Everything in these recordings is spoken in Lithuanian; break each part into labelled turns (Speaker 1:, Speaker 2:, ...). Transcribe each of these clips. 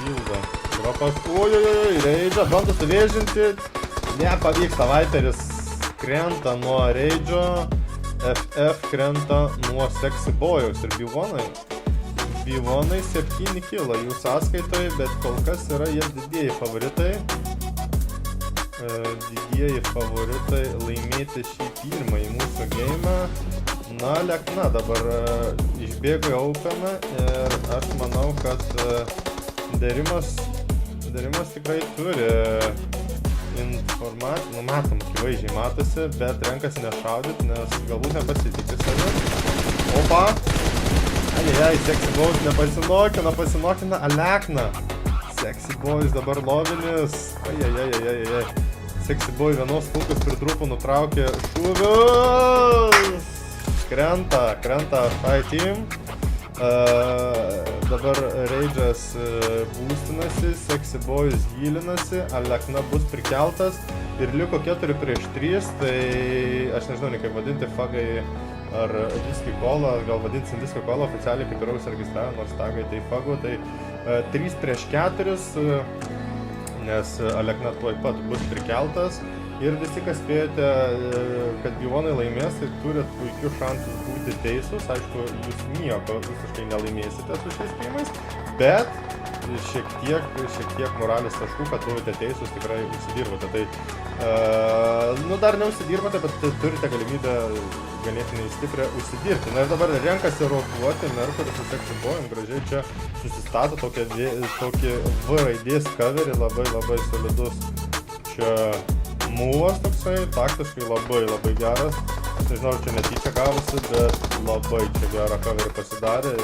Speaker 1: Fieldą. Dropas. Ojojoj, Raidžą bando suvėžinti. Nepavyksta, Viperis krenta nuo Raidžo. FF krenta nuo Sexy Bojaus ir B1'ai 7 kilo jų sąskaitoj, bet kol kas yra jie didieji favoritai. Didieji favoritai laimėti šį pirmąjį mūsų geimą. Na, Lekna dabar išbėgo į Openą ir aš manau, kad darimas tikrai turi informaciją, nu matom, akivaizdžiai matosi, bet renkasi nešaudyti, nes galbūt nepasitikė savim. Opa! Ajajaj, Sexy Boys pasinokina Alekną. Sexy Boys dabar lovinis. Ajajajajajaj. Sexy Boy vienos kulkos pritrūpo, nutraukė šūvius. Krenta Fight Team. Dabar Raidžas būstinasi, Sexy Boys gilinasi, Alekna bus prikeltas ir liko 4 prieš 3, tai aš nežinau, kaip vadinti fagai ar diski kolą, gal vadinsim diski kolą oficialiai, kaip yra užsiregistravę, nors tagai tai fagų, tai 3 prieš 4, nes Alekna tuoj pat bus prikeltas. Ir visi, kas spėjote, kad B1'ai laimės, tai turit puikius šansus būti teisūs. Aišku, jūs nieko visiškai nelaimėsite su šiais geimais, bet šiek tiek moralės taškų, kad buvote teisūs, tikrai užsidirbote. Tai, dar neužsidirbote, bet turite galimybę ganėtinai stiprią užsidirbti. Na ir dabar renkasi roguoti, Merkuris su Sexy Boy'um gražiai čia susistato tokį V raidės coverį, labai solidus čia mūvas toksai, taktiškai labai geras. Aš nežinau, čia netyčia gavosi, bet labai čia gerą coverį pasidarė.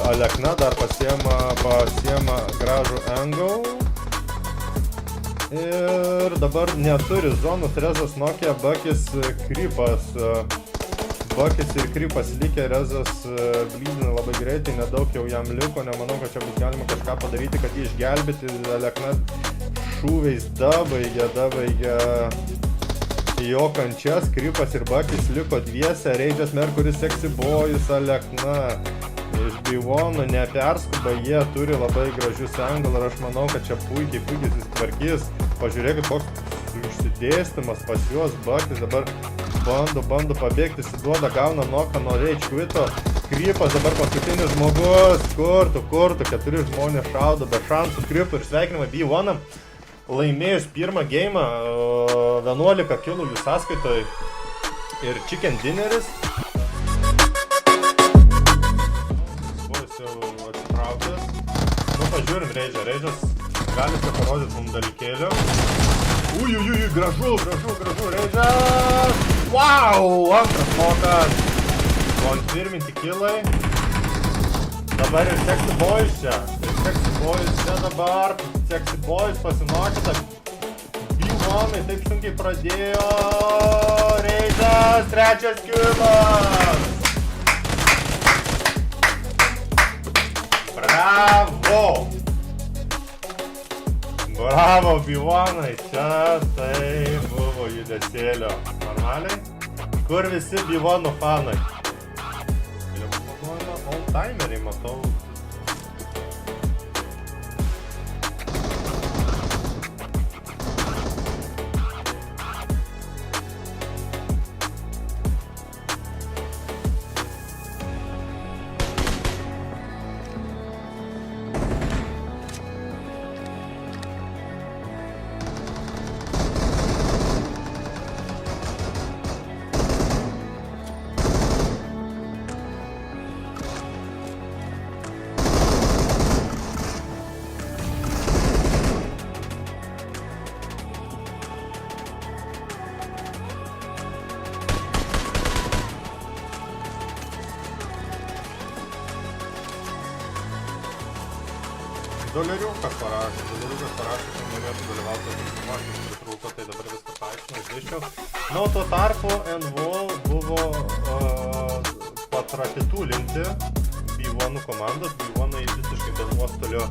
Speaker 1: Alekna dar pasiema gražų angle. Ir dabar neturi zonos, Rezas Nokia, Bakis, Krypas. Bakis ir Krypas likę, Rezas blydina labai greitai, nedaug jau jam liko, nemanau, kad čia bus galima kažką padaryti, kad jį išgelbėti. Alekna šūviais dabaigia jo kančias, Krypas ir Bakis liko dviese, Raidžas, Merkuris, Sexy Boys, Alekna. Iš B1'ų neperskuba, jie turi labai gražius angle ir aš manau, kad čia puikiai susitvarkys. Pažiūrėkit, koks išsidėstymas pas juos, Bakis dabar bando pabėgti, siduoda, gauna noką nuo Rage Quito. Krypas dabar paskutinis žmogus, kurtų, 4 žmonės šaudo be šansų Krypų ir sveikinimai B1'am. Laimėjus pirmą geimą, 11 kilų jų sąskaitoj ir chicken dinneris. Pažiūrim Raidžas gali čia parodyti mums dalykėlių. Ujujujui, gražu, Raidžas! Wow, antras mokas! Konfirminti kilai. Dabar ir Sexy Boys čia. Dabar. Sexy Boys pasinokita. B1'ai taip sunkiai pradėjo. Raidžas, 3 kilas! Bravo B1'ai, čia tai buvo judesėlio. Normaliai? Kur visi B1'ų fanai? Oldtimeriai matau. Doleriukas parašė, kad norėtų dalyvauti žaidimuose, pritrūko, tai dabar viską paaiškinu, išdėščiau. Na, tuo tarpu NVOL buvo patrakitulinti B1'ų komandos. B1'ai visiškai be nuostolio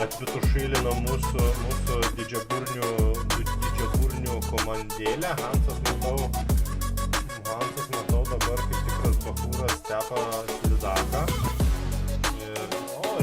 Speaker 1: atvitušylino mūsų didžiaburnių komandėlę. Hansas matau dabar kaip tikras bachūras tepa slidaką.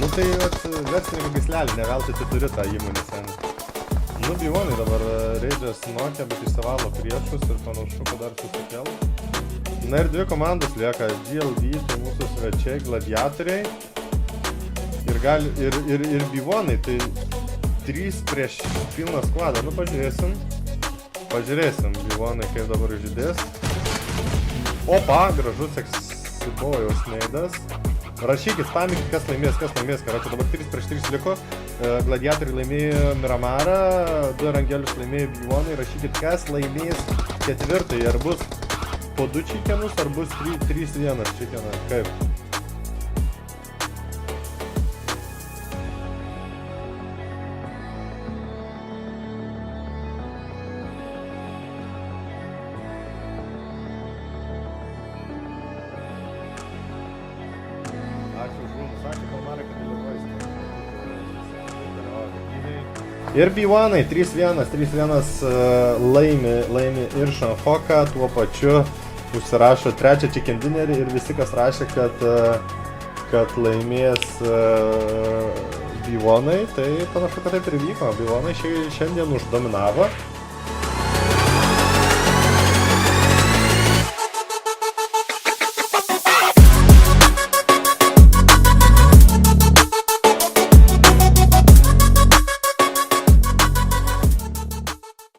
Speaker 1: Nu tai verslininkų gyslelį, ne veltui tu turi tą įmonę seniai. Nu, Bivonai dabar Raidžas nokia, bet išsivalo priešus ir panašu, kad dar susikels. Na ir dvi komandos lieka, GLD, tai mūsų svečiai, gladiatoriai ir Bivonai, tai 3 prieš pilną skvadą. Nu, pažiūrėsim Bivonai, kaip dabar žydės. Opa, gražus Sexibojaus neidas. Rašykit, spamikit, kas laimės, karočią, dabar 3 prieš 3 liko, gladiatoriai laimėjo Miramarą, 2 Erangelius laimėjo Bivonai, rašykit, kas laimės ketvirtąjį, ar bus po 2 chikenus, ar bus 3-1 chikeną, kaip? Ir B1, 3-1 laimi ir Šanfoką, tuo pačiu užsirašo 3 chicken dinnerį ir visi, kas rašė, kad laimės B1, tai panašu, kad taip ir vyko. B1 šiandien uždominavo.